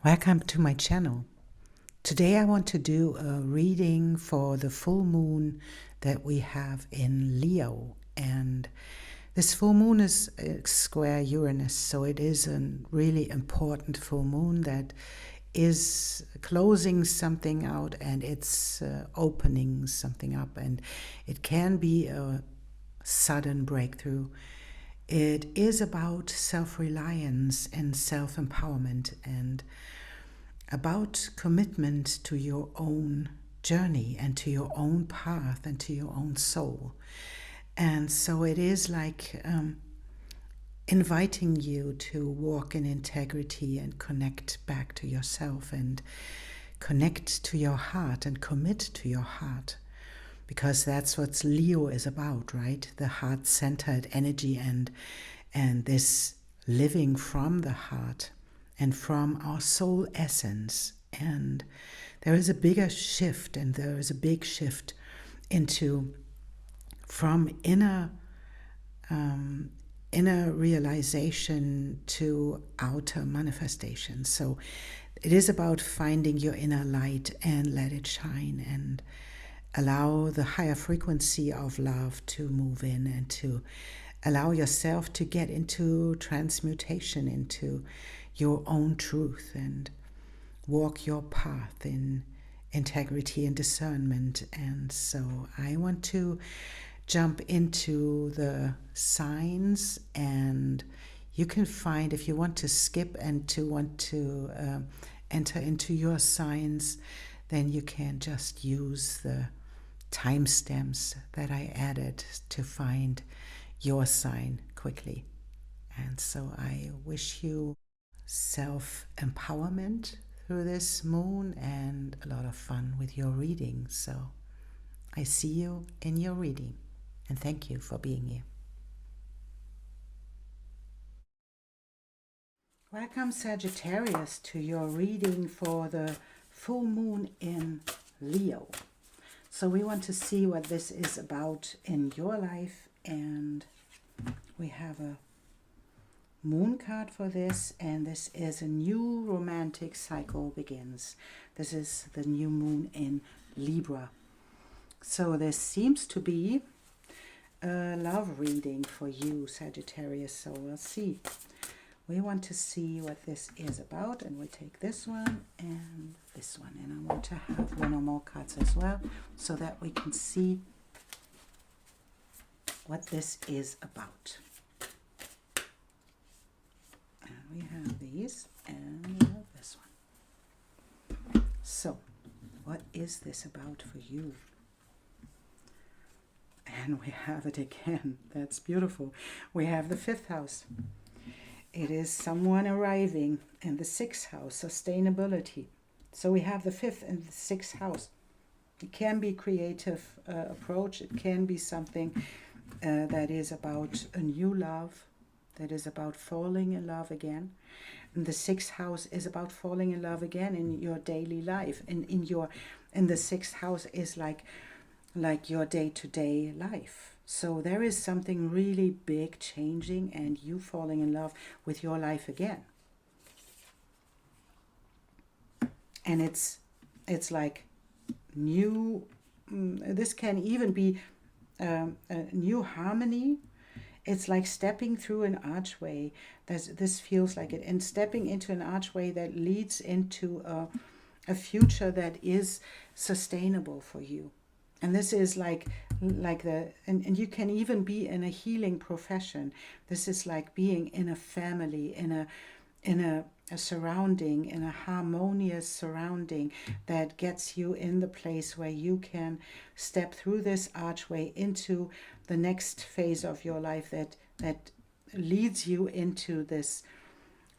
Welcome to my channel. Today I want to do a reading for the full moon that we have in Leo, and this full moon is square Uranus, so it is a really important full moon that is closing something out and it's opening something up, and it can be a sudden breakthrough. It is about self-reliance and self-empowerment and about commitment to your own journey and to your own path and to your own soul. And so it is like inviting you to walk in integrity and connect back to yourself and connect to your heart and commit to your heart. Because that's what Leo is about, right? The heart-centered energy and this living from the heart and from our soul essence. And there is a bigger shift, and there is a big shift into from inner realization to outer manifestation. So it is about finding your inner light and let it shine and allow the higher frequency of love to move in and to allow yourself to get into transmutation, into your own truth and walk your path in integrity and discernment. And so I want to jump into the signs, and you can find, if you want to skip and to want to enter into your signs, then you can just use the timestamps that I added to find your sign quickly. And so I wish you self-empowerment through this moon and a lot of fun with your reading. So I see you in your reading, and thank you for being here. Welcome, Sagittarius, to your reading for the full moon in Leo. So we want to see what this is about in your life, and we have a moon card for this, and this is a new romantic cycle begins. This is the new moon in Libra. So this seems to be a love reading for you, Sagittarius. So we'll see. We want to see what this is about, and we take this one and this one, and I want to have one or more cards as well so that we can see what this is about. And we have these, and we have this one. So what is this about for you? And we have it again. That's beautiful. We have the 5th house. It is someone arriving in the 6th house, sustainability. So we have the 5th and the 6th house. It can be creative approach. It can be something that is about a new love, that is about falling in love again. And the 6th house is about falling in love again in your daily life. And in the 6th house is like your day-to-day life. So there is something really big changing and you falling in love with your life again. And it's like new, this can even be a new harmony. It's like stepping through an archway. This feels like it. And stepping into an archway that leads into a future that is sustainable for you. And this is like and you can even be in a healing profession. This is like being in a family, in a surrounding, in a harmonious surrounding that gets you in the place where you can step through this archway into the next phase of your life that leads you into this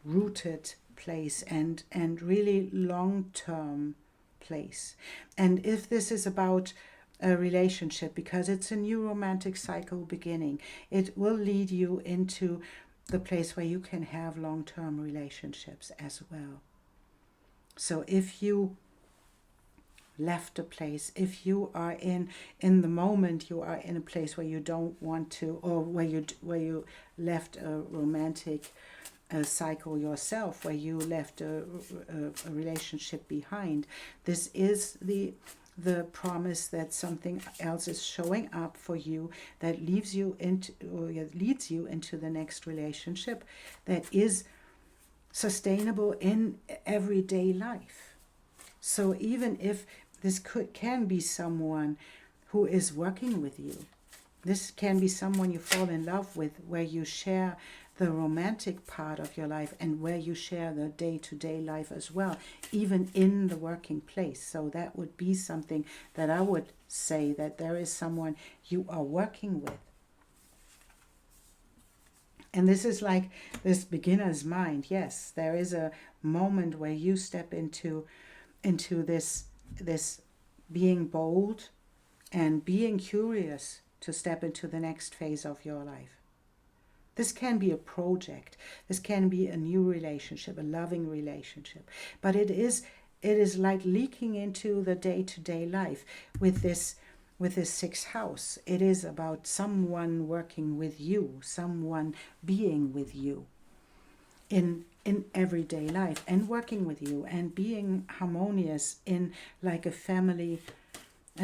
rooted place and really long-term place. And if this is about a relationship, because it's a new romantic cycle beginning, it will lead you into the place where you can have long-term relationships as well. So if you left a place, if you are in the moment, you are in a place where you don't want to, or where you left a romantic cycle yourself where you left a relationship behind. This is the promise that something else is showing up for you that leads you into the next relationship that is sustainable in everyday life. So even if this can be someone who is working with you, this can be someone you fall in love with, where you share the romantic part of your life and where you share the day-to-day life as well, even in the working place. So that would be something that I would say, that there is someone you are working with. And this is like this beginner's mind. Yes, there is a moment where you step into this being bold and being curious to step into the next phase of your life. This can be a project. This can be a new relationship, a loving relationship. But it is like leaking into the day-to-day life with this sixth house. It is about someone working with you, someone being with you in everyday life and working with you and being harmonious in like a family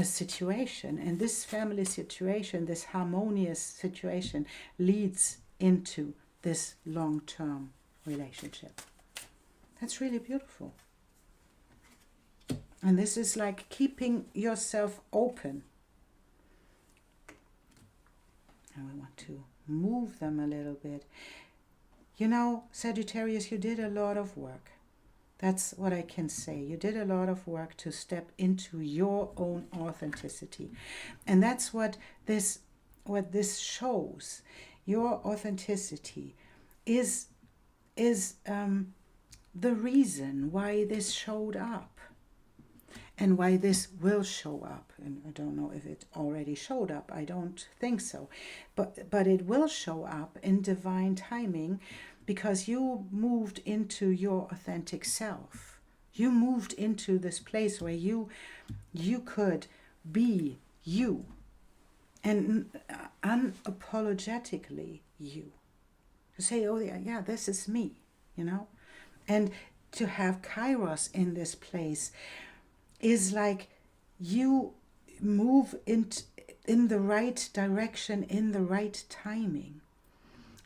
situation. And this family situation, this harmonious situation, leads into this long-term relationship. That's really beautiful. And this is like keeping yourself open. And we want to move them a little bit. You know, Sagittarius, you did a lot of work. That's what I can say. You did a lot of work to step into your own authenticity. And that's what this shows. Your authenticity is the reason why this showed up and why this will show up. And I don't know if it already showed up. I don't think so. But it will show up in divine timing, because you moved into your authentic self. You moved into this place where you could be you. And unapologetically you. To say, oh yeah, this is me, you know. And to have Kairos in this place is like you move in the right direction, in the right timing.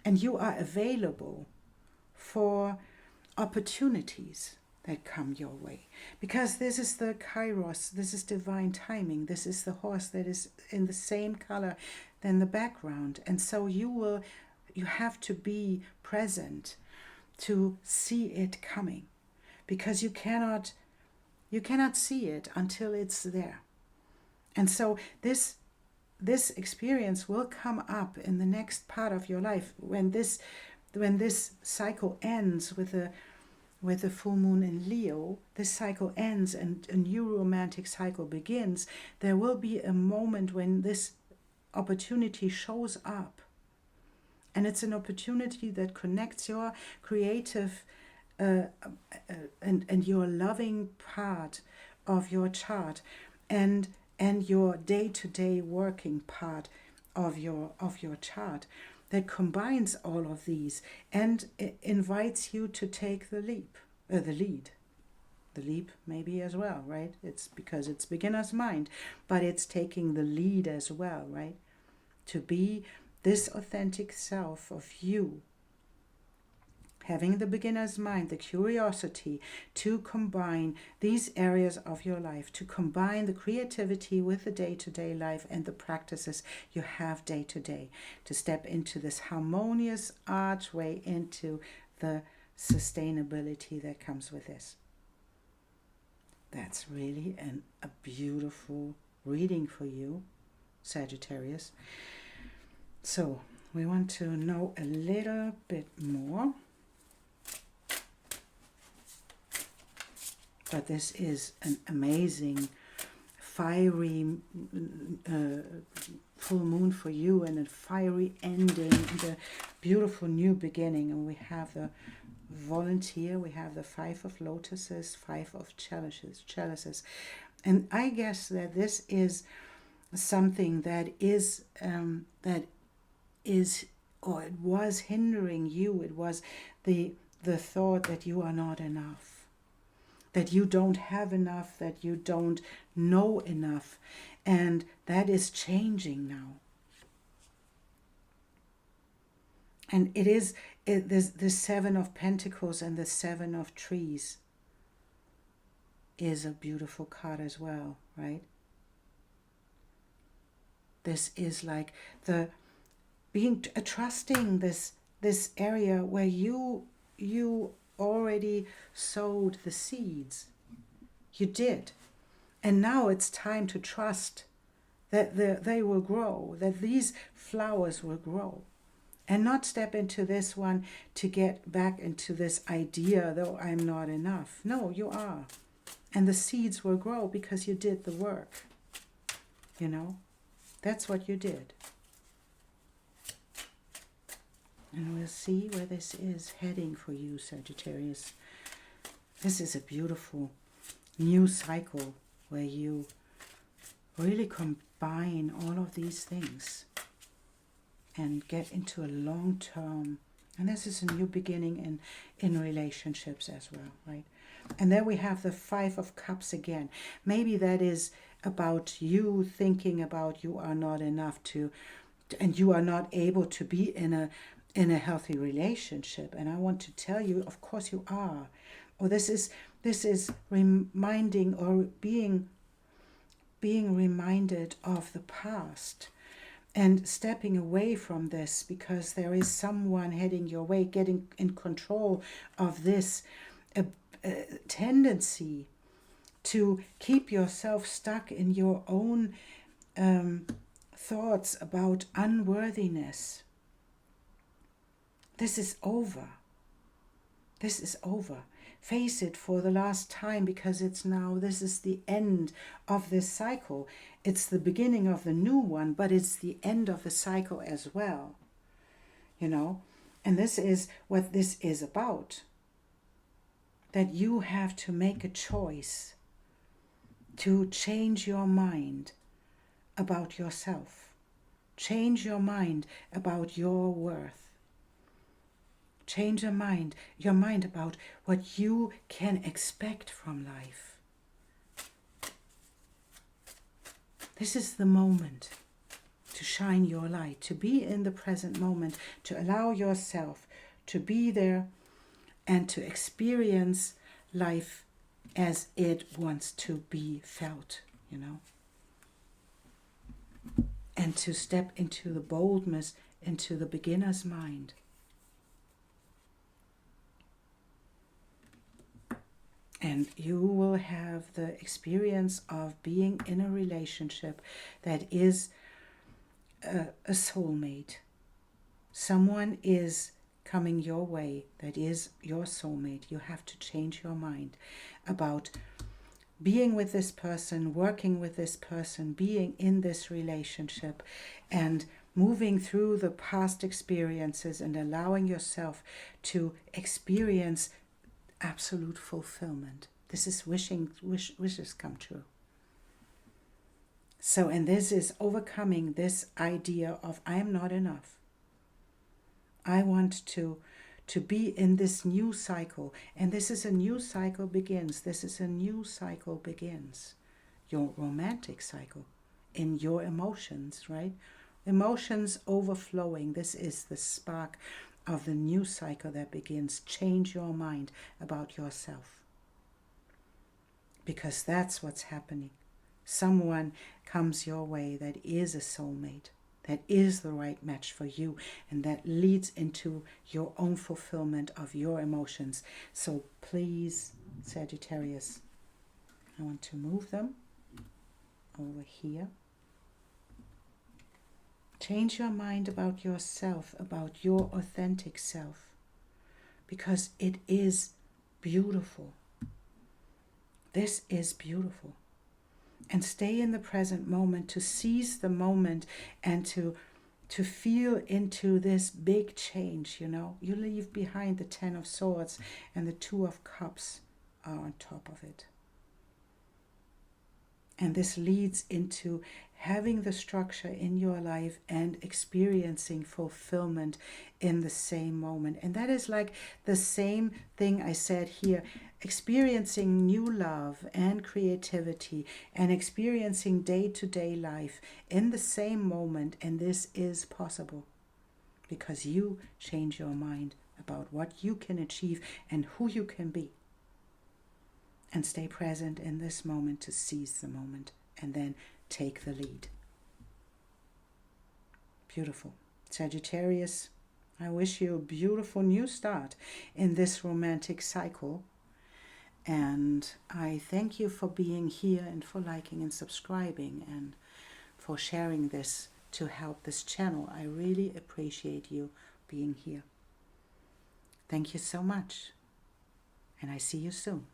And you are available for opportunities that come your way. Because this is the Kairos, this is divine timing, this is the horse that is in the same color than the background. And so you have to be present to see it coming, because you cannot see it until it's there. And so this experience will come up in the next part of your life when this cycle ends with the full moon in Leo. This cycle ends and a new romantic cycle begins. There will be a moment when this opportunity shows up, and it's an opportunity that connects your creative and your loving part of your chart and your day-to-day working part of your chart, that combines all of these and invites you to take the lead maybe as well, right? It's because it's beginner's mind, but it's taking the lead as well, right? To be this authentic self of you, having the beginner's mind, the curiosity to combine these areas of your life, to combine the creativity with the day-to-day life and the practices you have day-to-day, to step into this harmonious archway into the sustainability that comes with this. That's really a beautiful reading for you, Sagittarius. So we want to know a little bit more. But this is an amazing, fiery full moon for you, and a fiery ending and a beautiful new beginning. And we have the volunteer, we have the 5 of lotuses, 5 of chalices. And I guess that this is something that is or it was hindering you. It was the thought that you are not enough, that you don't have enough, that you don't know enough. And that is changing now. And it is the Seven of Pentacles and the Seven of Trees is a beautiful card as well, right? This is like the being trusting this area where you already sowed the seeds. You did. And now it's time to trust that they will grow, that these flowers will grow. And not step into this one to get back into this idea, though I'm not enough. No, you are. And the seeds will grow because you did the work. You know, that's what you did. And we'll see where this is heading for you, Sagittarius. This is a beautiful new cycle where you really combine all of these things and get into a long-term, and this is a new beginning in relationships as well, right? And then we have the Five of Cups again. Maybe that is about you thinking about you are not enough to, and you are not able to be in a healthy relationship. And I want to tell you, of course you are. Or this is reminding or being reminded of the past. And stepping away from this because there is someone heading your way, getting in control of this tendency to keep yourself stuck in your own thoughts about unworthiness. This is over. This is over. Face it for the last time, because this is the end of this cycle. It's the beginning of the new one, but it's the end of the cycle as well. You know, and this is what this is about. That you have to make a choice to change your mind about yourself. Change your mind about your worth. Change your mind about what you can expect from life. This is the moment to shine your light, to be in the present moment, to allow yourself to be there and to experience life as it wants to be felt, you know. And to step into the boldness, into the beginner's mind. And you will have the experience of being in a relationship that is a soulmate. Someone is coming your way that is your soulmate. You have to change your mind about being with this person, working with this person, being in this relationship, and moving through the past experiences and allowing yourself to experience absolute fulfillment. This is wishes come true. So, and this is overcoming this idea of I am not enough. I want to be in this new cycle. And this is a new cycle begins. This is a new cycle begins. Your romantic cycle in your emotions, right? Emotions overflowing. This is the spark of the new cycle that begins. Change your mind about yourself. Because that's what's happening. Someone comes your way that is a soulmate, that is the right match for you, and that leads into your own fulfillment of your emotions. So please, Sagittarius, I want to move them over here. Change your mind about yourself, about your authentic self, because it is beautiful. This is beautiful. And stay in the present moment, to seize the moment and to feel into this big change, you know. You leave behind the Ten of Swords and the Two of Cups are on top of it. And this leads into having the structure in your life and experiencing fulfillment in the same moment. And that is like the same thing I said here, experiencing new love and creativity and experiencing day-to-day life in the same moment. And this is possible because you change your mind about what you can achieve and who you can be. And stay present in this moment to seize the moment and then take the lead. Beautiful. Sagittarius, I wish you a beautiful new start in this romantic cycle. And I thank you for being here and for liking and subscribing and for sharing this to help this channel. I really appreciate you being here. Thank you so much. And I see you soon.